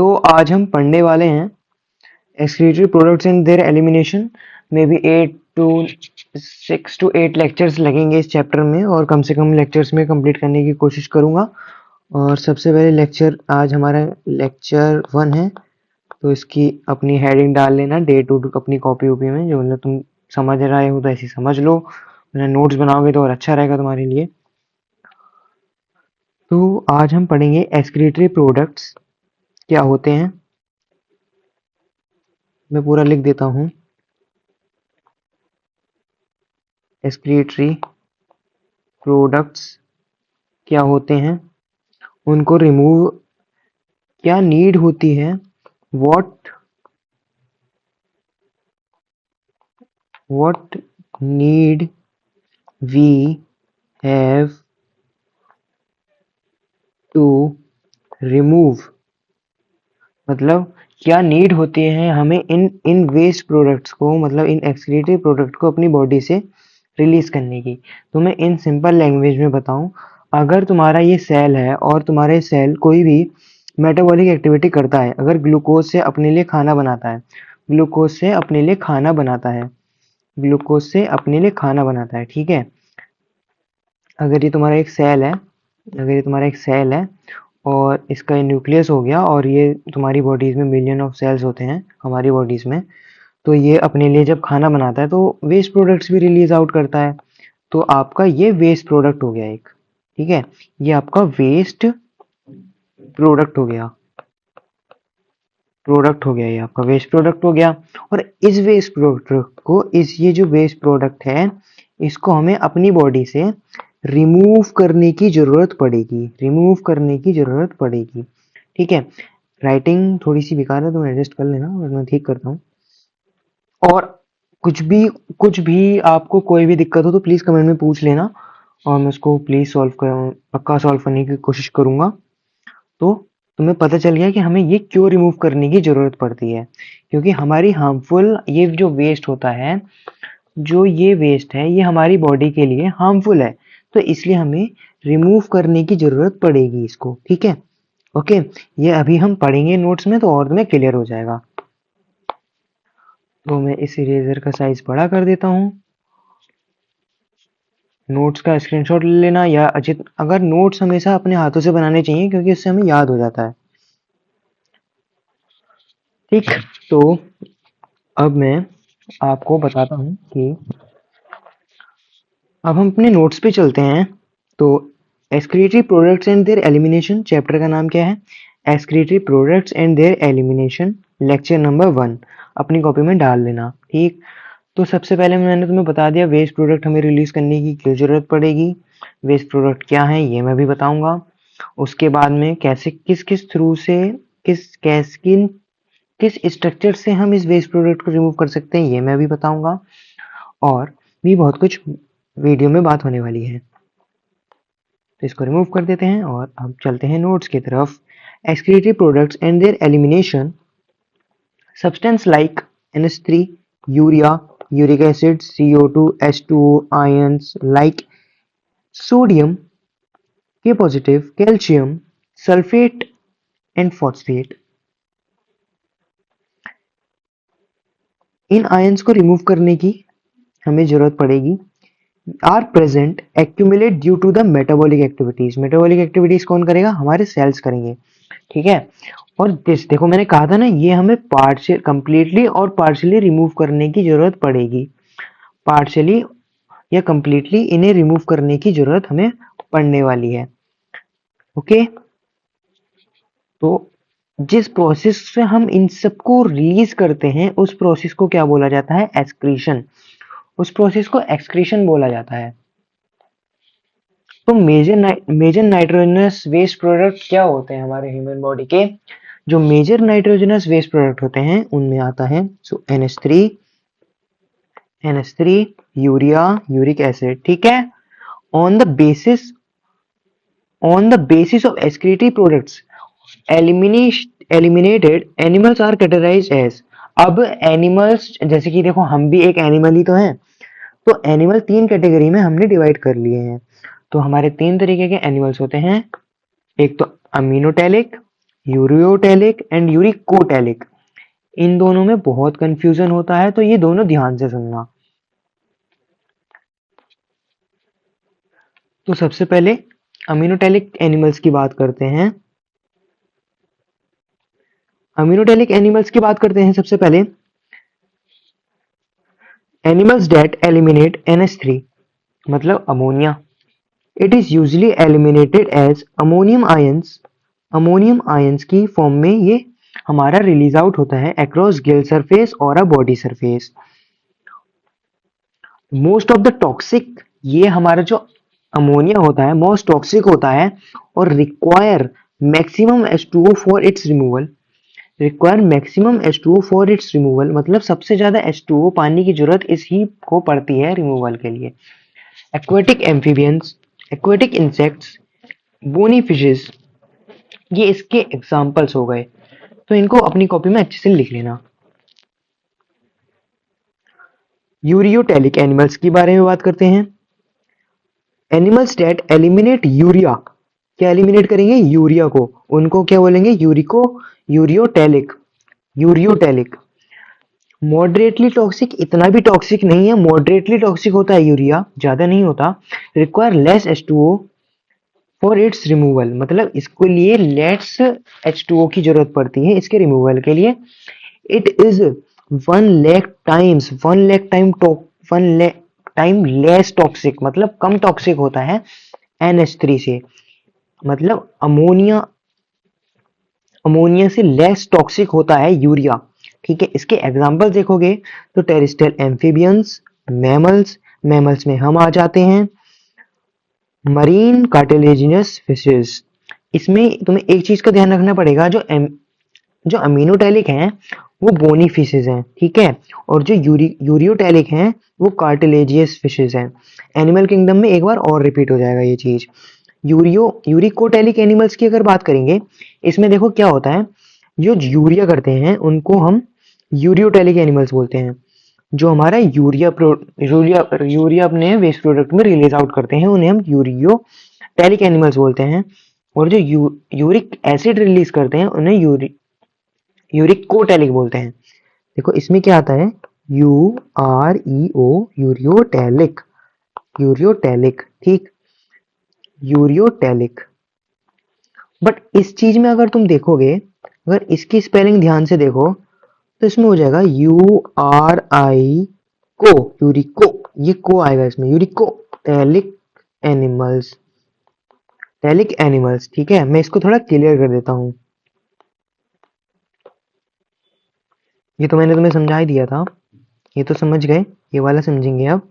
तो आज हम पढ़ने वाले हैं excretory products and there elimination. May be 6 to 8 lectures लगेंगे इस चैप्टर में और कम से कम लेक्चर्स में कंप्लीट करने की कोशिश करूंगा। और सबसे पहले लेक्चर आज हमारा लेक्चर 1 है, तो इसकी अपनी हेडिंग डाल लेना डे टू अपनी कॉपी वॉपी में, जो मतलब तुम समझ रहे हो तो ऐसे समझ लो, वरना नोट्स बनाओगे तो और अच्छा रहेगा तुम्हारे लिए। तो आज हम पढ़ेंगे एक्सक्रीटरी प्रोडक्ट्स क्या होते हैं। मैं पूरा लिख देता हूँ। एक्सक्रीटरी प्रोडक्ट्स क्या होते हैं, उनको रिमूव क्या नीड होती है, what need we have to remove, मतलब क्या नीड होती है हमें इन वेस्ट प्रोडक्ट्स को, मतलब इन एक्सक्रीटरी प्रोडक्ट को अपनी बॉडी से रिलीज करने की। तो मैं इन सिंपल लैंग्वेज में बताऊं, अगर तुम्हारा ये सेल है और तुम्हारा ये सेल कोई भी मेटाबॉलिक एक्टिविटी करता है, अगर ग्लूकोज से अपने लिए खाना बनाता है, ग्लूकोज से अपने लिए खाना बनाता है, ग्लूकोज से अपने लिए खाना बनाता है, ठीक है। अगर ये तुम्हारा एक सेल है, अगर ये तुम्हारा एक सेल है और इसका न्यूक्लियस हो गया, और ये तुम्हारी बॉडीज में मिलियन ऑफ सेल्स होते हैं हमारी बॉडीज में, तो ये अपने लिए जब खाना बनाता है तो वेस्ट प्रोडक्ट्स भी रिलीज आउट करता है। तो आपका ये वेस्ट प्रोडक्ट हो गया एक, ठीक है, ये आपका वेस्ट प्रोडक्ट हो गया, ये आपका वेस्ट प्रोडक्ट हो गया। और इस वेस्ट प्रोडक्ट को, इस ये जो वेस्ट प्रोडक्ट है, इसको हमें अपनी बॉडी से रिमूव करने की जरूरत पड़ेगी, रिमूव करने की जरूरत पड़ेगी, ठीक है। राइटिंग थोड़ी सी बेकार है तो एडजस्ट कर लेना, और मैं ठीक करता हूँ। और कुछ भी आपको कोई भी दिक्कत हो तो प्लीज कमेंट में पूछ लेना, और मैं उसको प्लीज पक्का सॉल्व करने की कोशिश करूंगा। तो तुम्हें पता चल गया कि हमें ये क्यों रिमूव करने की जरूरत पड़ती है, क्योंकि हमारी हार्मफुल ये जो वेस्ट होता है, जो ये वेस्ट है, ये हमारी बॉडी के लिए हार्मफुल है, तो इसलिए हमें रिमूव करने की जरूरत पड़ेगी इसको, ठीक है। ओके, ये अभी हम पढ़ेंगे नोट्स में तो और तुम्हें क्लियर हो जाएगा। तो मैं इस इरेजर का साइज बड़ा कर देता हूँ। नोट्स का स्क्रीनशॉट ले लेना, या अजित अगर नोट्स हमेशा अपने हाथों से बनाने चाहिए, क्योंकि इससे हमें याद हो जाता है, ठीक। तो अब मैं आपको बताता हूँ कि अब हम अपने नोट्स पे चलते हैं। तो excretory products and there elimination, chapter का नाम क्या है, excretory products and there elimination, lecture number 1 अपनी कॉपी में डाल लेना, ठीक। तो सबसे पहले मैंने तुम्हें बता दिया वेस्ट प्रोडक्ट हमें रिलीज करने की क्यों जरूरत पड़ेगी, वेस्ट प्रोडक्ट क्या है ये मैं भी बताऊंगा। उसके बाद में कैसे किस किस थ्रू से, किस स्ट्रक्चर से हम इस वेस्ट प्रोडक्ट को रिमूव कर सकते हैं ये मैं भी बताऊंगा। और भी बहुत कुछ वीडियो में बात होने वाली है। तो इसको रिमूव कर देते हैं और अब चलते हैं नोट्स की तरफ। Excretory products and there elimination, substance like NH3, urea, uric acid, CO2, H2O, ions like sodium, K positive, calcium, sulfate and phosphate, इन आयंस को रिमूव करने की हमें जरूरत पड़ेगी। Are present accumulate due to the metabolic activities, metabolic activities कौन करेगा, हमारे सेल्स करेंगे, ठीक है। और देखो मैंने कहा था ना, ये हमें पार्शियल कंप्लीटली और पार्शियली रिमूव करने की जरूरत पड़ेगी, पार्शियली या कंप्लीटली इन्हें रिमूव करने की जरूरत हमें पड़ने वाली है, ओके। तो जिस प्रोसेस से हम इन सबको रिलीज करते हैं उस प्रोसेस को क्या बोला जाता है, एक्सक्रीशन, उस प्रोसेस को एक्सक्रीशन बोला जाता है। तो मेजर नाइट्रोजनस वेस्ट प्रोडक्ट क्या होते हैं हमारे ह्यूमन बॉडी के, जो मेजर नाइट्रोजनस वेस्ट प्रोडक्ट होते हैं उनमें आता है NH3, यूरिया, यूरिक एसिड, ठीक है। On the basis of excretory products eliminated animals are categorized as, अब एनिमल्स जैसे कि देखो हम भी एक एनिमल ही तो हैं, तो एनिमल 3 कैटेगरी में हमने डिवाइड कर लिए हैं। तो हमारे 3 तरीके के एनिमल्स होते हैं, एक तो अमीनोटेलिक, यूरियोटैलिक एंड यूरिकोटैलिक, इन दोनों में बहुत कंफ्यूजन होता है, तो ये दोनों ध्यान से सुनना। तो सबसे पहले अमीनोटैलिक एनिमल्स की बात करते हैं। अमीनोटैलिक एनिमल्स की बात करते हैं सबसे पहले। एनिमल्स डेट एलिमिनेट NH3 मतलब ammonia. It is usually eliminated as ammonium ions. Ammonium ions की फॉर्म में ये हमारा रिलीज आउट होता है अक्रॉस गिल सरफेस और a body surface. Most of the toxic, ये हमारा जो अमोनिया होता है मोस्ट टॉक्सिक होता है और require maximum H2O for its removal. Require maximum H2O for its removal मतलब सबसे ज्यादा H2O पानी की जरूरत इसी को पड़ती है रिमूवल के लिए। Aquatic amphibians, aquatic insects, bony fishes, ये इसके एग्जाम्पल्स हो गए, तो इनको अपनी कॉपी में अच्छे से लिख लेना। यूरियोटैलिक एनिमल्स के बारे में बात करते हैं। एनिमल्स डेट एलिमिनेट यूरिया, क्या एलिमिनेट करेंगे? यूरिया को, उनको क्या बोलेंगे? यूरिको, यूरियोटैलिक, यूरियोटैलिक। मॉडरेटली टॉक्सिक, इतना भी टॉक्सिक नहीं है, मॉडरेटली टॉक्सिक होता है यूरिया, ज्यादा नहीं होता। Require less H2O for its removal, मतलब इसके लिए लेस H2O की जरूरत पड़ती है इसके रिमूवल के लिए। It is 1 lakh time less toxic, मतलब कम टॉक्सिक होता है NH3 से, मतलब अमोनिया, अमोनिया से लेस टॉक्सिक होता है यूरिया। ठीक है, इसके एग्जांपल देखोगे तो टेरेस्ट्रियल एम्फीबियंस, मैमल्स, मैमल्स में हम आ जाते हैं, मरीन कार्टिलेजिनस फिशेस। इसमें तुम्हें एक चीज का ध्यान रखना पड़ेगा, जो अमीनोटैलिक हैं वो बोनी फिशेज हैं, ठीक है, और जो यूरियोटैलिक हैं वो कार्टिलेजियस फिशेज हैं। एनिमल किंगडम में एक बार और रिपीट हो जाएगा ये चीज। यूरिकोटैलिक एनिमल्स की अगर बात करेंगे, इसमें देखो क्या होता है, जो यूरिया करते हैं उनको हम यूरियोटैलिक एनिमल्स बोलते हैं। जो हमारा यूरिया अपने वेस्ट प्रोडक्ट में रिलीज आउट करते हैं उन्हें हम यूरियोटैलिक एनिमल्स बोलते हैं। और जो यूरिक एसिड रिलीज करते हैं उन्हें यूरिकोटैलिक बोलते हैं। देखो इसमें क्या आता है, UREO, यूरियोटैलिक, यूरियोटैलिक, ठीक, यूरियोटैलिक। बट इस चीज में अगर तुम देखोगे, अगर इसकी स्पेलिंग ध्यान से देखो तो इसमें हो जाएगा URI को, यूरिको, ये को आएगा इसमें, यूरिको टैलिक एनिमल्स, टैलिक एनिमल्स। ठीक है, मैं इसको थोड़ा क्लियर कर देता हूँ, ये तो मैंने तुम्हें समझा ही दिया था, ये तो समझ गए, ये वाला समझेंगे अब।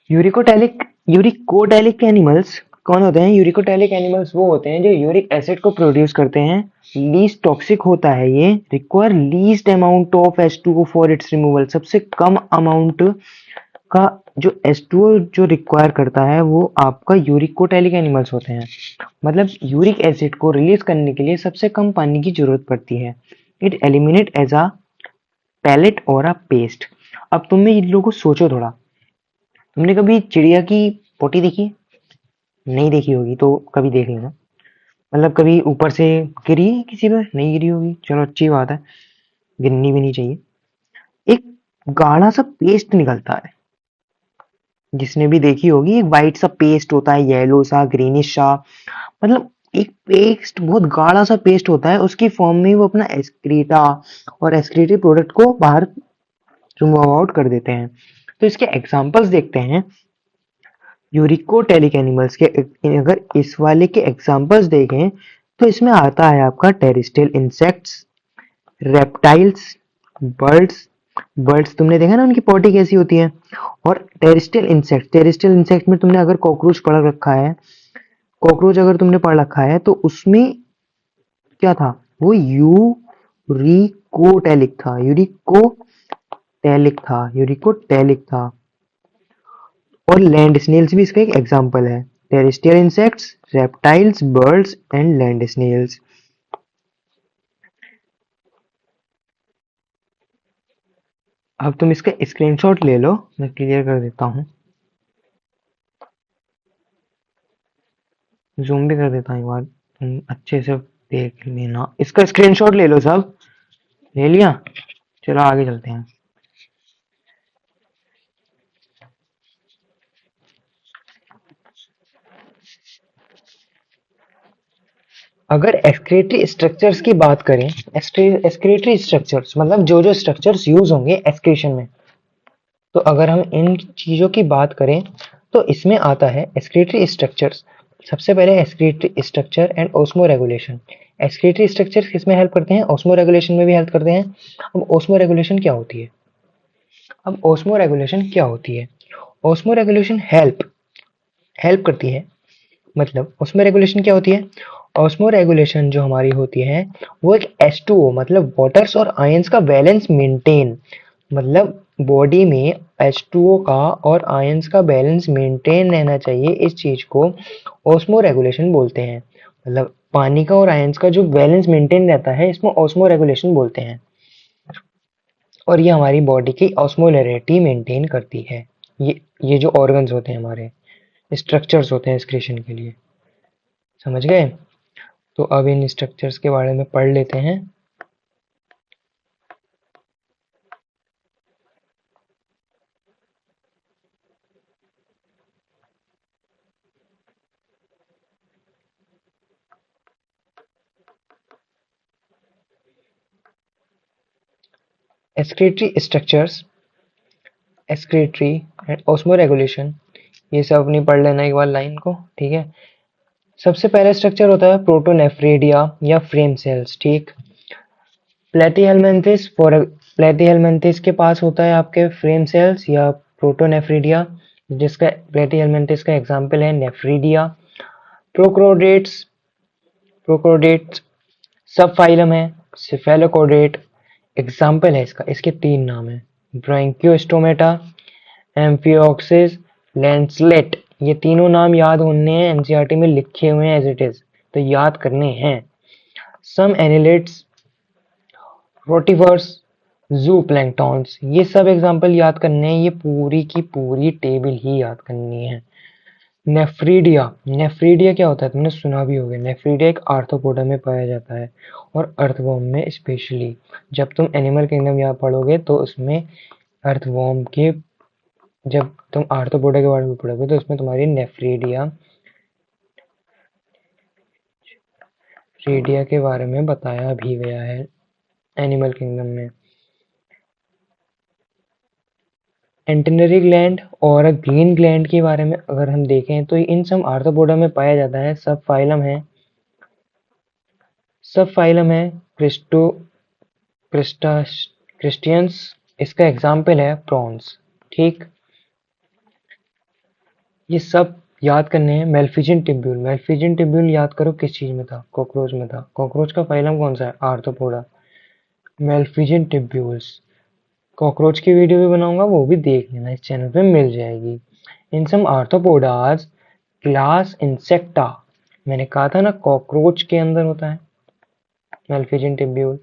यूरिकोटैलिक, यूरिकोटैलिक एनिमल्स कौन होते हैं? यूरिकोटैलिक एनिमल्स वो होते हैं जो यूरिक एसिड को प्रोड्यूस करते हैं। लीस्ट टॉक्सिक होता है ये, require least amount of H2O for its removal, सबसे कम अमाउंट का जो H2O जो रिक्वायर करता है वो आपका यूरिकोटैलिक एनिमल्स होते हैं। मतलब यूरिक एसिड को रिलीज करने के लिए सबसे कम पानी की जरूरत पड़ती है। It eliminate as a pellet और अ पेस्ट। अब तुम इन लोगों को सोचो थोड़ा, तुमने कभी चिड़िया की पोटी देखी? नहीं देखी होगी तो कभी देख लेना, मतलब कभी ऊपर से गिरी है किसी पे? नहीं गिरी होगी, चलो अच्छी बात है, गिरनी भी नहीं चाहिए। एक गाढ़ा सा पेस्ट निकलता है, जिसने भी देखी होगी, एक वाइट सा पेस्ट होता है, येलो सा, ग्रीनिश सा, मतलब एक पेस्ट, बहुत गाढ़ा सा पेस्ट होता है, उसकी फॉर्म में वो अपना एक्सक्रीटा और एक्सक्रीटिव प्रोडक्ट को बाहर रिमूव आउट कर देते हैं। तो इसके एग्जांपल्स देखते हैं यूरिकोटैलिक एनिमल्स के। अगर इस वाले के एग्जांपल्स देखें तो इसमें आता है आपका terrestrial insects, reptiles, birds, birds तुमने देखा ना उनकी बॉडी कैसी होती है। और टेरेस्ट्रियल इंसेक्ट, टेरेस्ट्रियल इंसेक्ट में तुमने अगर कॉकरोच पढ़ रखा है, कॉकरोच अगर तुमने पढ़ रखा है तो उसमें क्या था, वो यूरिकोटैलिक था, यूरिकोटैलिक था, यूरिकोटैलिक था। और लैंड स्नेल्स भी इसका एक एग्जाम्पल है। Terrestrial insects, reptiles, birds and land snails. अब तुम इसका स्क्रीनशॉट ले लो, मैं क्लियर कर देता हूँ, जूम भी कर देता हूँ एक बार, तुम अच्छे से देख लेना, इसका स्क्रीनशॉट ले लो सब। ले लिया, चलो आगे चलते हैं। अगर एक्सक्रीटरी स्ट्रक्चर्स की बात करें, एक्सक्रीटरी स्ट्रक्चर्स मतलब जो जो स्ट्रक्चर्स यूज होंगे एक्सक्रीशन में, तो अगर हम इन चीजों की बात करें तो इसमें आता है एक्सक्रीटरी स्ट्रक्चर्स। सबसे पहले excretory structure and osmo regulation. Excretory structures किसमें हेल्प करते हैं? ऑस्मो रेगुलेशन में भी हेल्प करते हैं। अब ऑस्मो रेगुलेशन क्या होती है? अब ऑस्मो रेगुलेशन क्या होती है? ऑस्मो रेगुलेशन हेल्प हेल्प करती है। मतलब ऑस्मो रेगुलेशन क्या होती है? ऑस्मो रेगुलेशन जो हमारी होती है वो एक H2O मतलब वाटर्स और आयंस का बैलेंस मेंटेन, मतलब बॉडी में H2O का और आयंस का बैलेंस मेंटेन रहना चाहिए, इस चीज को ऑस्मो रेगुलेशन बोलते हैं। मतलब पानी का और आयंस का जो बैलेंस मेंटेन रहता है इसमें ऑस्मो रेगुलेशन बोलते हैं। और ये हमारी बॉडी की ऑस्मोलैरिटी मेंटेन करती है। ये जो ऑर्गन्स होते हैं हमारे, स्ट्रक्चर्स होते हैं एक्सक्रीशन के लिए। समझ गए? तो अब इन स्ट्रक्चर्स के बारे में पढ़ लेते हैं। Excretory structures, excretory and osmo regulation, ये सब अपनी पढ़ लेना एक बार लाइन को, ठीक है। सबसे पहला स्ट्रक्चर होता है प्रोटोनेफ्रेडिया या फ्रेम सेल्स, ठीक। प्लेटीहेलमिन्थिस फॉर प्लेटीहेलमिन्थिस के पास होता है आपके फ्रेम सेल्स या प्रोटोनेफ्रीडिया, जिसका प्लेटीहेलमिन्थिस का एग्जांपल है नेफ्रीडिया। प्रोक्रोडेट्स, प्रोक्रोडेट्स सब फाइलम है। सिफेलोकोडेट एग्जाम्पल है इसका, इसके तीन नाम है, ब्रांकियोस्टोमेटा, एम्फिओक्सिस, लैंसलेट। ये तीनों नाम याद होने हैं, एनसीईआरटी में लिखे हुए हैं एज इट इज, तो याद करने हैं। सम एनिलेट्स, रोटिवर्स, जू प्लैंक्टॉन्स, ये सब एग्जाम्पल याद करने हैं, ये पूरी की पूरी टेबल ही याद करनी है। नेफ्रीडिया, नेफ्रीडिया क्या होता है तुमने सुना भी होगा। नेफ्रीडिया एक आर्थ्रोपोडा में पाया जाता है और अर्थवॉर्म में स्पेशली। जब तुम एनिमल किंगडम यहाँ पढ़ोगे तो उसमें अर्थवॉर्म के, जब तुम आर्थ्रोपोडा के बारे में पढ़ोगे तो उसमें तुम्हारी नेफ्रीडिया रेडिया के बारे में बताया भी गया है एनिमल किंगडम में। एंटेनरी ग्लैंड और ग्रीन ग्लैंड के बारे में अगर हम देखें तो इन सब आर्थ्रोपोडा में पाया जाता है। सब फाइलम है, सब फाइलम है क्रिस्टो क्रिस्टास क्रिस्टियंस, इसका एग्जाम्पल है प्रॉन्स, ठीक। ये सब याद करने हैं। मेल्फिजियन टिब्यूल, मेल्फिजियन टिब्यूल याद करो किस चीज में था? कॉकरोच में था। कॉकरोच का फाइलम कौन सा है? आर्थ्रोपोडा। मेल्फिजियन टिब्यूल्स, कॉकरोच की वीडियो भी बनाऊंगा, वो भी देख लेना, इस चैनल पे मिल जाएगी। इन सम आर्थ्रोपोडाज क्लास इंसेक्टा, मैंने कहा था ना कॉकरोच के अंदर होता है मेल्फिजियन टिब्यूल।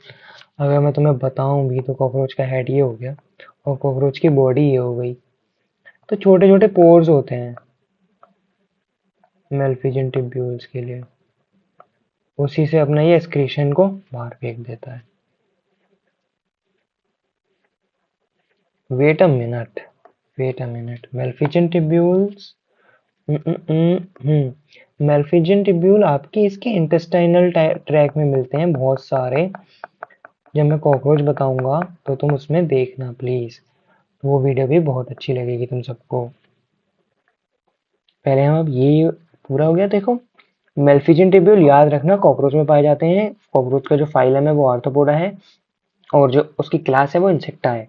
अगर मैं तुम्हें बताऊं भी तो कॉकरोच का हेड ये हो गया और कॉकरोच की बॉडी ये हो गई। तो छोटे छोटे पोर्स होते हैं मेल्फिजियन टिब्यूल्स के लिए, उसी से अपना ये एक्सक्रीशन को बाहर फेंक देता है। Wait a minute, wait a minute, Malpighian tubules, Malpighian tubule आपके इसके इंटेस्टाइनल ट्रैक में मिलते हैं बहुत सारे। जब मैं कॉकरोच बताऊंगा तो तुम उसमें देखना प्लीज, वो वीडियो भी बहुत अच्छी लगेगी तुम सबको। पहले हम अब ये पूरा हो गया। देखो मेल्फिजियन टिब्यूल याद रखना कॉकरोच में पाए जाते हैं। कॉकरोच का जो फाइलम है वो आर्थ्रोपोडा है और जो उसकी क्लास है वो इंसेक्टा है।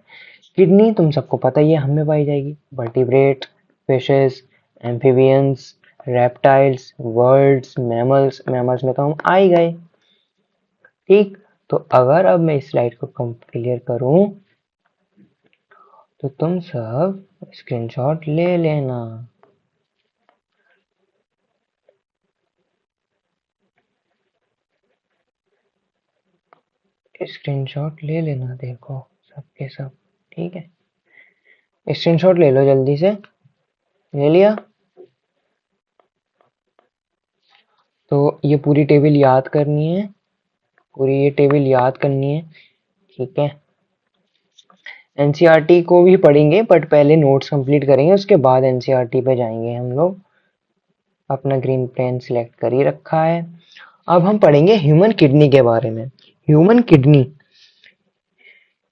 किडनी तुम सबको पता ही है, हम में पाई जाएगी। Vertebrate, fishes, amphibians, reptiles, birds, mammals, mammals में तो हम आ ही गए, ठीक। तो अगर अब मैं इस स्लाइड को क्लियर करूं तो तुम सब स्क्रीनशॉट ले लेना। स्क्रीनशॉट ले लेना, देखो सबके सब, ठीक है। स्क्रीनशॉट ले लो जल्दी से। ले लिया? तो ये पूरी टेबल याद करनी है। पूरी ये टेबल याद करनी है, ठीक है। एनसीईआरटी को भी पढ़ेंगे बट पहले नोट्स कंप्लीट करेंगे, उसके बाद एनसीईआरटी पे जाएंगे हम लोग। अपना ग्रीन पेन सिलेक्ट कर ही रखा है। अब हम पढ़ेंगे ह्यूमन किडनी के बारे में। ह्यूमन किडनी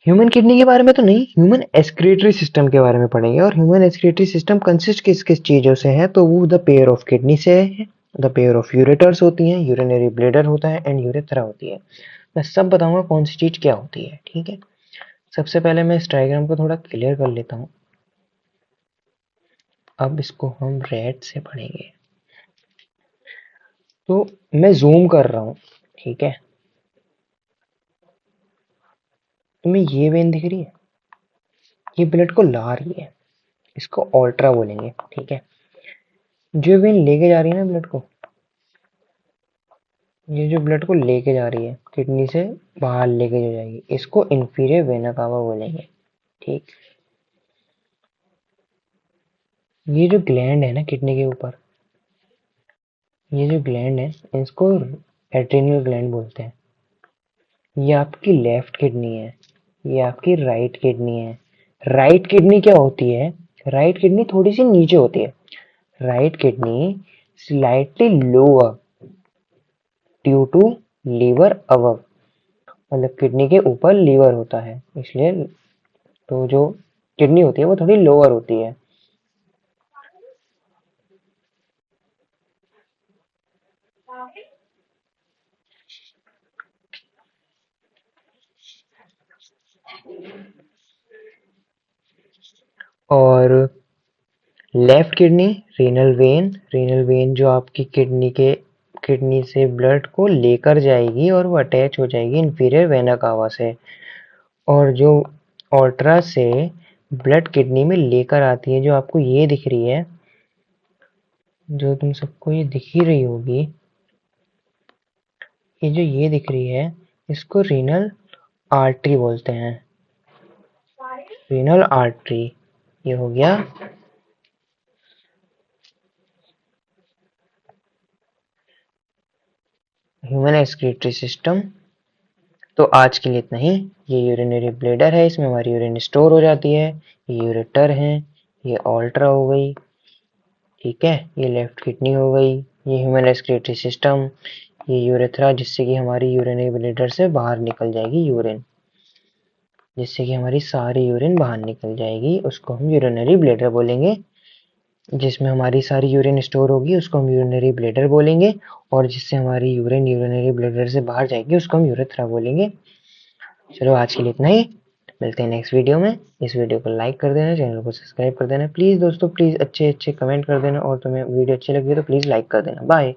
ह्यूमन किडनी के बारे में तो नहीं, ह्यूमन एक्सक्रीटरी सिस्टम के बारे में पढ़ेंगे। और ह्यूमन एक्सक्रीटरी सिस्टम कंसिस्ट किस किस चीजों से है, तो वो द पेयर ऑफ किडनी से है, द पेयर ऑफ यूरेटर्स होती हैं, यूरिनरी ब्लेडर होता है एंड यूरेथ्रा होती है। मैं सब बताऊंगा कौन सी चीज क्या होती है, ठीक है। सबसे पहले मैं इस डायग्राम को थोड़ा क्लियर कर लेता हूँ। अब इसको हम रेड से पढ़ेंगे। तो मैं जूम कर रहा हूँ, ठीक है। तुम्हें ये वेन दिख रही है, ये ब्लड को ला रही है, इसको ऑल्ट्रा बोलेंगे, ठीक है। जो वेन लेके जा रही है ना ब्लड को, ये जो ब्लड को लेके जा रही है किडनी से बाहर लेके जो जाएगी, इसको इंफीरियर वेना कावा बोलेंगे, ठीक। ये जो ग्लैंड है ना किडनी के ऊपर, ये जो ग्लैंड है इसको एड्रेनल ग्लैंड बोलते हैं। ये आपकी लेफ्ट किडनी है, ये आपकी राइट किडनी है। राइट किडनी क्या होती है, राइट किडनी थोड़ी सी नीचे होती है। Right kidney slightly lower due to liver above, मतलब किडनी के ऊपर लीवर होता है इसलिए, तो जो किडनी होती है वो थोड़ी लोअर होती है। और लेफ्ट किडनी रीनल वेन जो आपकी किडनी से ब्लड को लेकर जाएगी और वो अटैच हो जाएगी इंफीरियर वेना कावा से। और जो ऑल्ट्रा से ब्लड किडनी में लेकर आती है, जो आपको ये दिख रही है, जो तुम सबको ये दिख ही रही होगी, ये जो ये दिख रही है, इसको रीनल आर्टरी बोलते हैं, रीनल आर्टरी। ये हो गया ह्यूमन एक्सक्रीटरी सिस्टम। तो आज के लिए इतना ही। ये यूरिनरी ब्लेडर है, इसमें हमारी यूरिन स्टोर हो जाती है। ये यूरेटर है, ये ऑल्ट्रा हो गई, ठीक है। ये लेफ्ट किडनी हो गई, ये ह्यूमन एक्सक्रीटरी सिस्टम, ये यूरेथ्रा जिससे कि हमारी यूरिनरी ब्लेडर से बाहर निकल जाएगी यूरिन, जिससे कि हमारी सारी यूरिन बाहर निकल जाएगी, उसको हम यूरिनरी ब्लेडर बोलेंगे। जिसमें हमारी सारी यूरिन स्टोर होगी उसको हम यूरिनरी ब्लेडर बोलेंगे। और जिससे हमारी यूरिन यूरिनरी ब्लेडर से बाहर जाएगी उसको हम यूरेथ्रा बोलेंगे। चलो आज के लिए इतना ही, मिलते हैं नेक्स्ट वीडियो में। इस वीडियो को लाइक कर देना, चैनल को सब्सक्राइब कर देना प्लीज़ दोस्तों, प्लीज़ अच्छे अच्छे कमेंट कर देना, और तुम्हें वीडियो अच्छी लगी तो प्लीज़ लाइक कर देना। बाय।